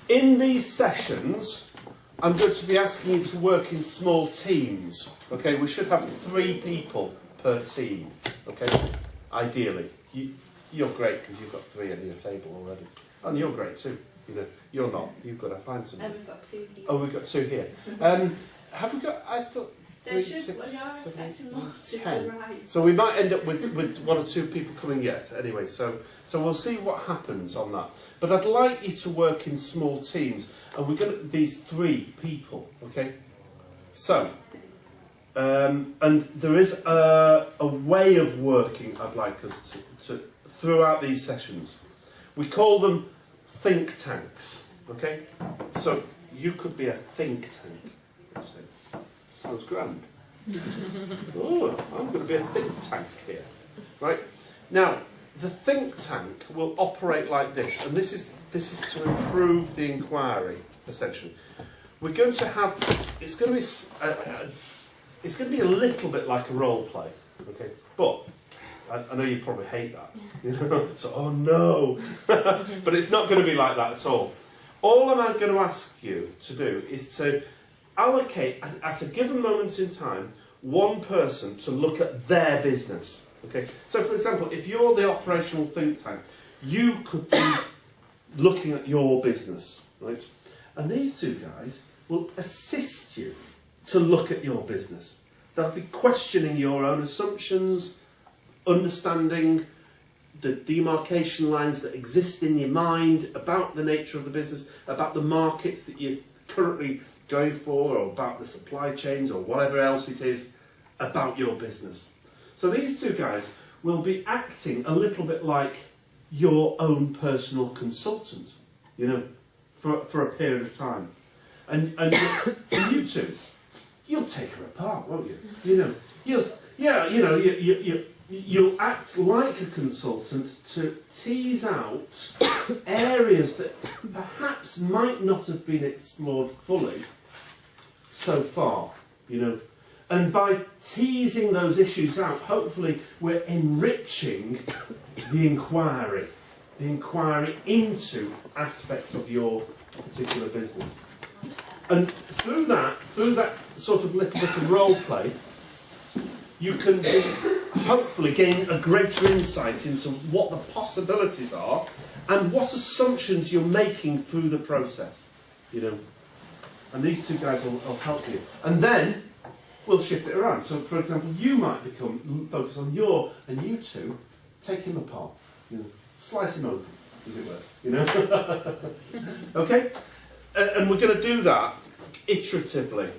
In these sessions, I'm going to be asking you to work in small teams. Okay, we should have 3 people per team. Okay, ideally. You're great because you've got 3 on your table already. And you're great too. You know, you're not. You've got to find someone. We've got 2 here. Oh, we've got 2 here. Have we got? I thought 3, 6, 7, 10. Right. So we might end up with 1 or 2 people coming yet. Anyway, so we'll see what happens on that. But I'd like you to work in small teams, and we're going to these 3 people. Okay. So, and there is a way of working I'd like us to throughout these sessions. We call them think tanks. Okay. So you could be a think tank. Let's say. Sounds grand. Oh, I'm going to be a think tank here. Right? Now, the think tank will operate like this, and this is to improve the inquiry, essentially. We're going to have, it's going to be a little bit like a role play, okay? But I know you probably hate that. You know? So, oh no. But it's not going to be like that at all. All I'm going to ask you to do is to allocate, at a given moment in time, 1 person to look at their business. Okay. So, for example, if you're the operational think tank, you could be looking at your business, right? And these 2 guys will assist you to look at your business. They'll be questioning your own assumptions, understanding the demarcation lines that exist in your mind about the nature of the business, about the markets that you're currently going for, or about the supply chains, or whatever else it is about your business. So these 2 guys will be acting a little bit like your own personal consultant, you know, for a period of time. And you 2, you'll take her apart, won't you? You know, you'll act like a consultant to tease out areas that perhaps might not have been explored fully so far, you know. And by teasing those issues out, hopefully we're enriching the inquiry into aspects of your particular business. And through that sort of little bit of role play, you can hopefully gain a greater insight into what the possibilities are and what assumptions you're making through the process, you know. And these 2 guys will help you. And then we'll shift it around. So, for example, you might focus on and you 2 take him apart, you know, slice him open, as it were, you know. Okay? And we're going to do that iteratively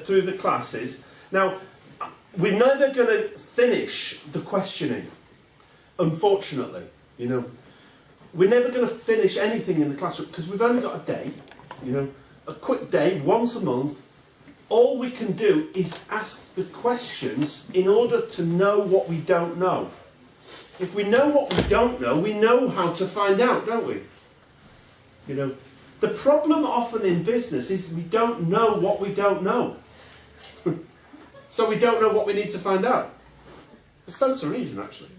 through the classes. Now, we're never going to finish the questioning, unfortunately, you know. We're never going to finish anything in the classroom because we've only got a day, you know, a quick day, once a month. All we can do is ask the questions in order to know what we don't know. If we know what we don't know, we know how to find out, don't we? You know, the problem often in business is we don't know what we don't know. So we don't know what we need to find out. It stands to reason, actually.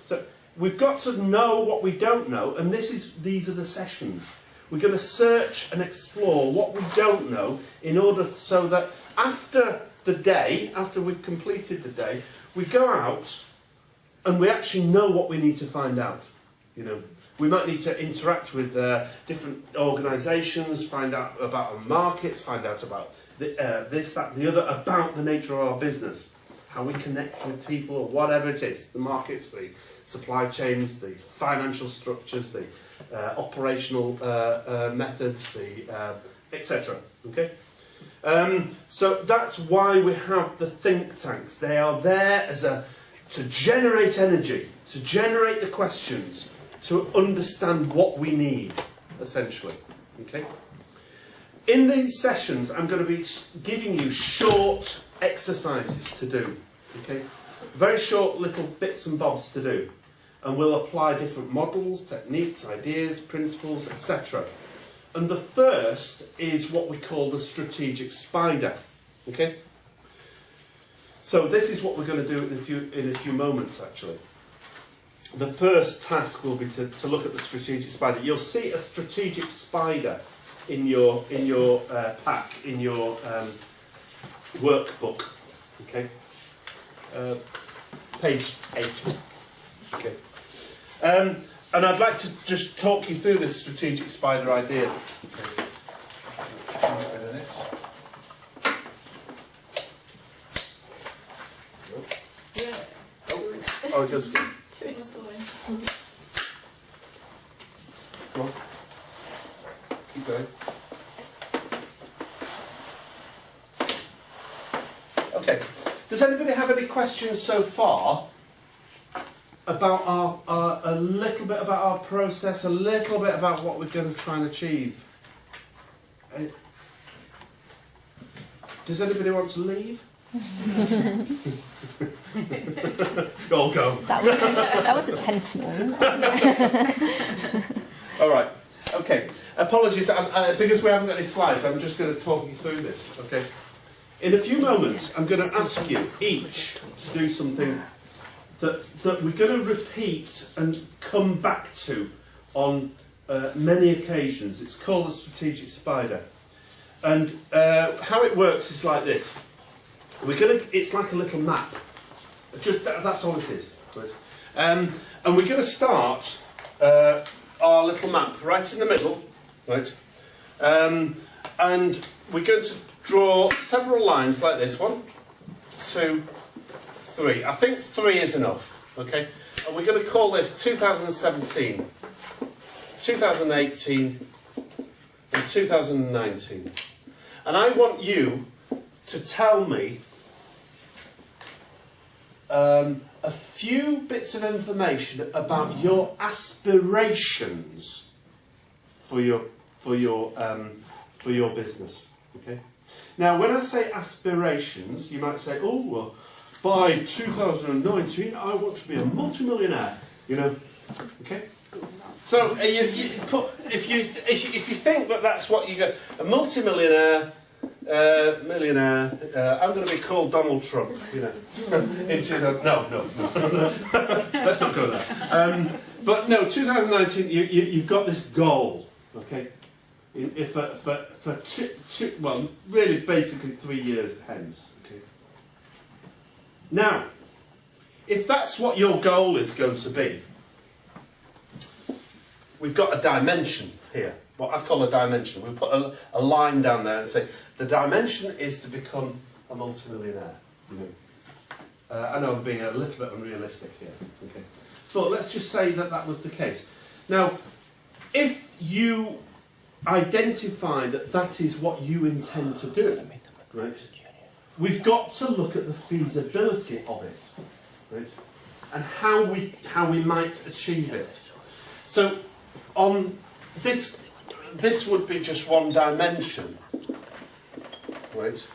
So we've got to know what we don't know, and these are the sessions. We're going to search and explore what we don't know in order so that after the day, after we've completed the day, we go out and we actually know what we need to find out. You know, we might need to interact with different organisations, find out about our markets, find out about this, that, the other, about the nature of our business, how we connect with people, or whatever it is, the markets, the supply chains, the financial structures, the operational methods, the etc. Okay, so that's why we have the think tanks. They are there to generate energy, to generate the questions, to understand what we need, essentially. Okay. In these sessions, I'm going to be giving you short exercises to do. Okay, very short little bits and bobs to do. And we'll apply different models, techniques, ideas, principles, etc. And the first is what we call the strategic spider. Okay? So this is what we're going to do in a few moments, actually. The first task will be to look at the strategic spider. You'll see a strategic spider in your pack, in your workbook. Okay, page 8. Okay, and I'd like to just talk you through this strategic spider idea. Okay. Oh, just come on. Keep going. Okay. Does anybody have any questions so far about a little bit about our process, a little bit about what we're going to try and achieve? Does anybody want to leave? Go. That was a tense moment. All right. Okay. Apologies, because we haven't got any slides. I'm just going to talk you through this. Okay. In a few moments, I'm going to ask you each to do something that we're going to repeat and come back to on many occasions. It's called the strategic spider, and how it works is like this. It's like a little map. That's all it is. Right? And we're going to start our little map right in the middle, right? And we're going to draw several lines like this. 1, 2, 3. I think 3 is enough. Okay. And we're going to call this 2017, 2018, and 2019. And I want you to tell me a few bits of information about your aspirations for your business. Okay. Now, when I say aspirations, you might say, "Oh, well, by 2019, I want to be a multimillionaire." You know. Okay. So if you think that that's what you get, a multimillionaire. Millionaire. I'm going to be called Donald Trump. You know. No. Let's not go there. But no, 2019. You've got this goal. Okay. Well, really, basically 3 years hence. Okay. Now, if that's what your goal is going to be, we've got a dimension here. What I call a dimension. We put a line down there and say the dimension is to become a multimillionaire. You know. I know I'm being a little bit unrealistic here. Okay. But let's just say that was the case. Now, if you identify that is what you intend to do, right? We've got to look at the feasibility of it, right? And how we might achieve it. So, on this would be just one dimension, right?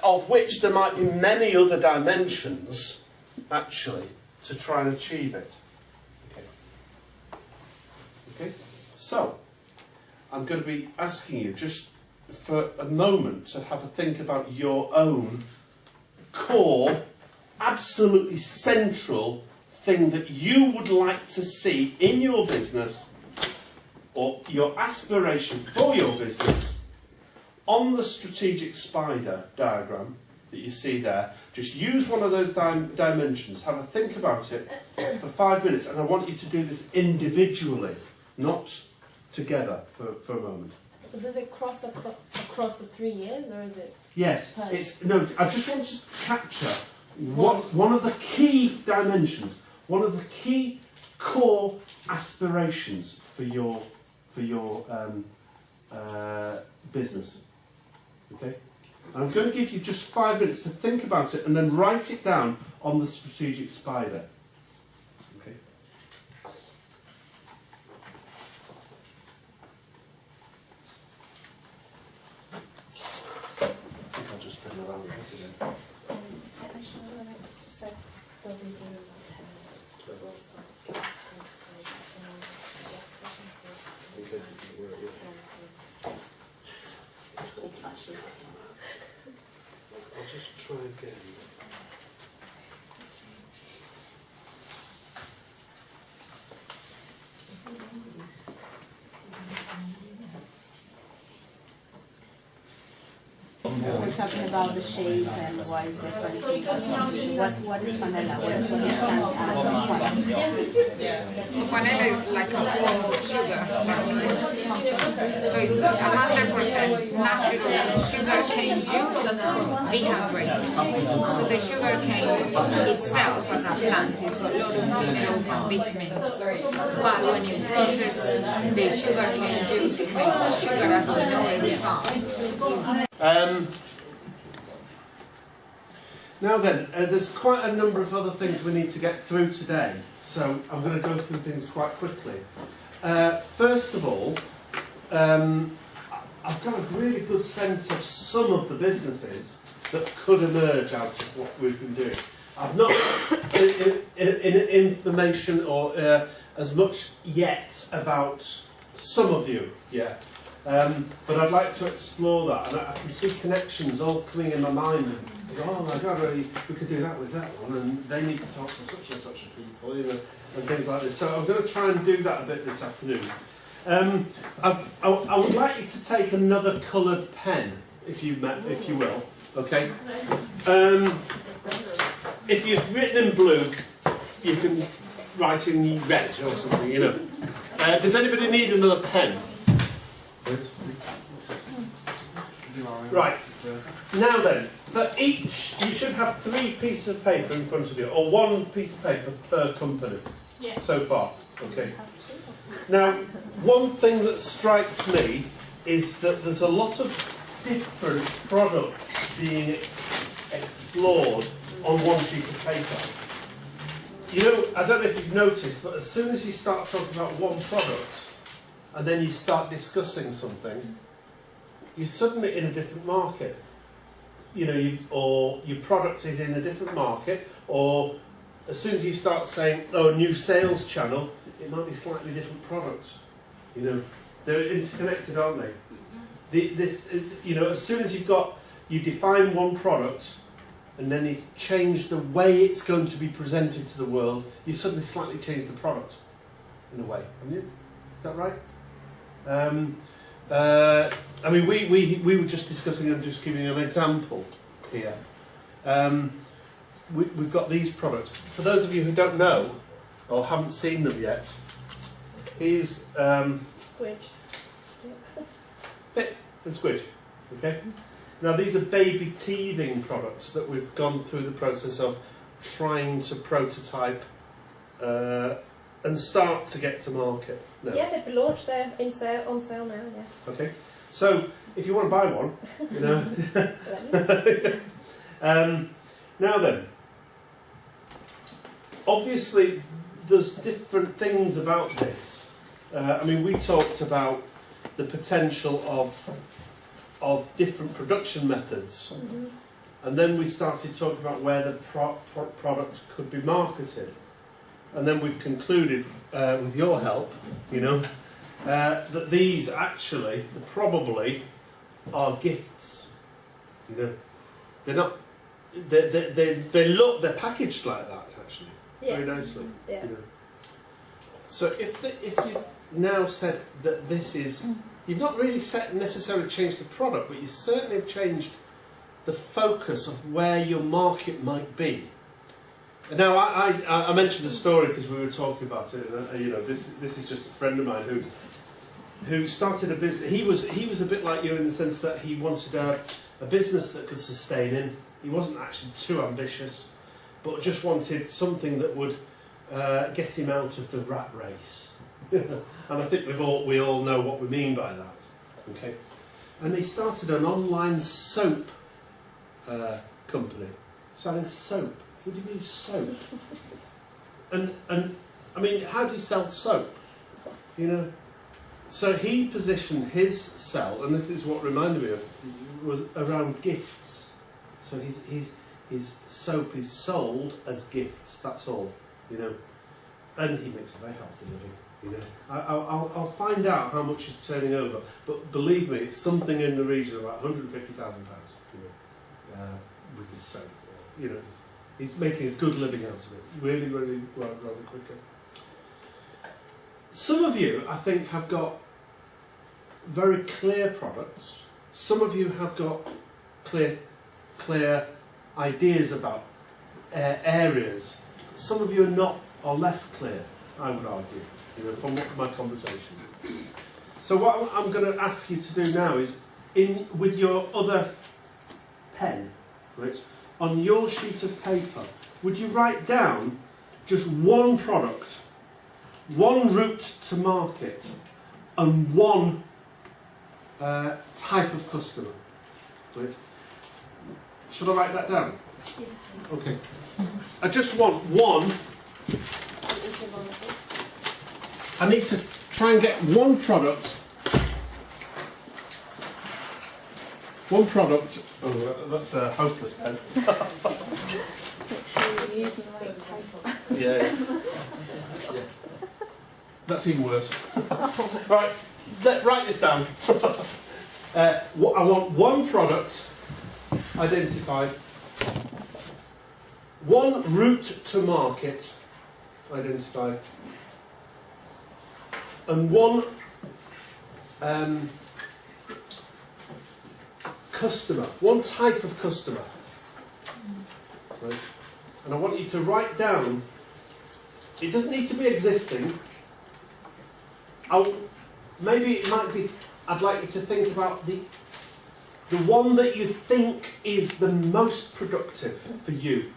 Of which there might be many other dimensions, actually, to try and achieve it. Okay. So, I'm going to be asking you just for a moment to have a think about your own core, absolutely central thing that you would like to see in your business, or your aspiration for your business, on the strategic spider diagram that you see there. Just use one of those dimensions, have a think about it for 5 minutes, and I want you to do this individually, not together for a moment. So does it cross across the 3 years, or is it? Yes, I just want to capture one of the key dimensions, one of the key core aspirations for your business. Okay, and I'm going to give you just 5 minutes to think about it and then write it down on the strategic spider. Okay. I think I'll just fiddle around with this again. Technician, so they'll be here in about 10 minutes. But also it's last week, so In case it doesn't work, yeah. I'll just try again. We're talking about the shape and why is different. What is panela? What stands as So panela is like a form of sugar. So it's 100% natural sugar cane juice dehydrated. So the sugar cane itself as a plant is a lot of minerals and vitamins. But when you process the sugar cane juice, it makes sugar as we know it is on. Now then, there's quite a number of other things we need to get through today, so I'm going to go through things quite quickly. First of all, I've got a really good sense of some of the businesses that could emerge out of what we've been doing. I've not information or as much yet about some of you yet, but I'd like to explore that, and I can see connections all coming in my mind. And oh my God, we could do that with that one, and they need to talk to such and such people, you know, and things like this. So I'm going to try and do that a bit this afternoon. I would like you to take another coloured pen, if you will, okay? If you've written in blue, you can write in red or something, you know. Does anybody need another pen? Right. Now then, for each, you should have 3 pieces of paper in front of you, or 1 piece of paper per company. Yes. So far, okay. Now, one thing that strikes me is that there's a lot of different products being explored on 1 sheet of paper. You know, I don't know if you've noticed, but as soon as you start talking about one product, and then you start discussing something, you're suddenly in a different market. You know, or your product is in a different market, or as soon as you start saying, oh, a new sales channel, it might be slightly different products. You know, they're interconnected, aren't they? You know, as soon as you define one product, and then you change the way it's going to be presented to the world, you suddenly slightly change the product, in a way, haven't you? Is that right? I mean, we were just discussing and just giving an example here. We've got these products. For those of you who don't know or haven't seen them yet, here's Squidge. Pip and Squidge. Okay. Now these are baby teething products that we've gone through the process of trying to prototype and start to get to market. No. Yeah, they've launched. They're on sale now. Yeah. Okay. So if you want to buy one, you know. Now then, obviously there's different things about this. I mean, we talked about the potential of different production methods, and then we started talking about where the product could be marketed, and then we've concluded, with your help, you know, that these actually probably are gifts. You know, they're not. They're packaged like that actually, very nicely. Yeah. You know. So if you've now said that this is, you've not really necessarily changed the product, but you certainly have changed the focus of where your market might be. And now I mentioned the story because we were talking about it. You know, this is just a friend of mine who started a business. He was a bit like you in the sense that he wanted a business that could sustain him. He wasn't actually too ambitious, but just wanted something that would get him out of the rat race. And I think we all know what we mean by that. Okay, and he started an online soap company selling soap. What do you mean soap? And I mean, how do you sell soap? You know. So he positioned his sell, and this is what reminded me of, was around gifts. So his soap is sold as gifts. That's all, you know. And he makes a very healthy living. You know, I'll find out how much he's turning over, but believe me, it's something in the region of about £150,000. You know, with his soap. You know, he's making a good living out of it. Really, really, rather quickly. Some of you, I think, have got very clear products. Some of you have got clear ideas about areas. Some of you are less clear, I would argue, from my conversation. So what I'm going to ask you to do now is, with your other pen, right, on your sheet of paper, would you write down just one product, one route to market, and one type of customer? Right. Should I write that down? Okay. I just want one. I need to try and get one product. One product. Oh, that's a hopeless pen. Yeah. Yes. That's even worse. Right. Write this down. I want one product identified, one route to market identified, and one customer, one type of customer. Right. And I want you to write down, it doesn't need to be existing. Maybe it might be, I'd like you to think about the one that you think is the most productive for you.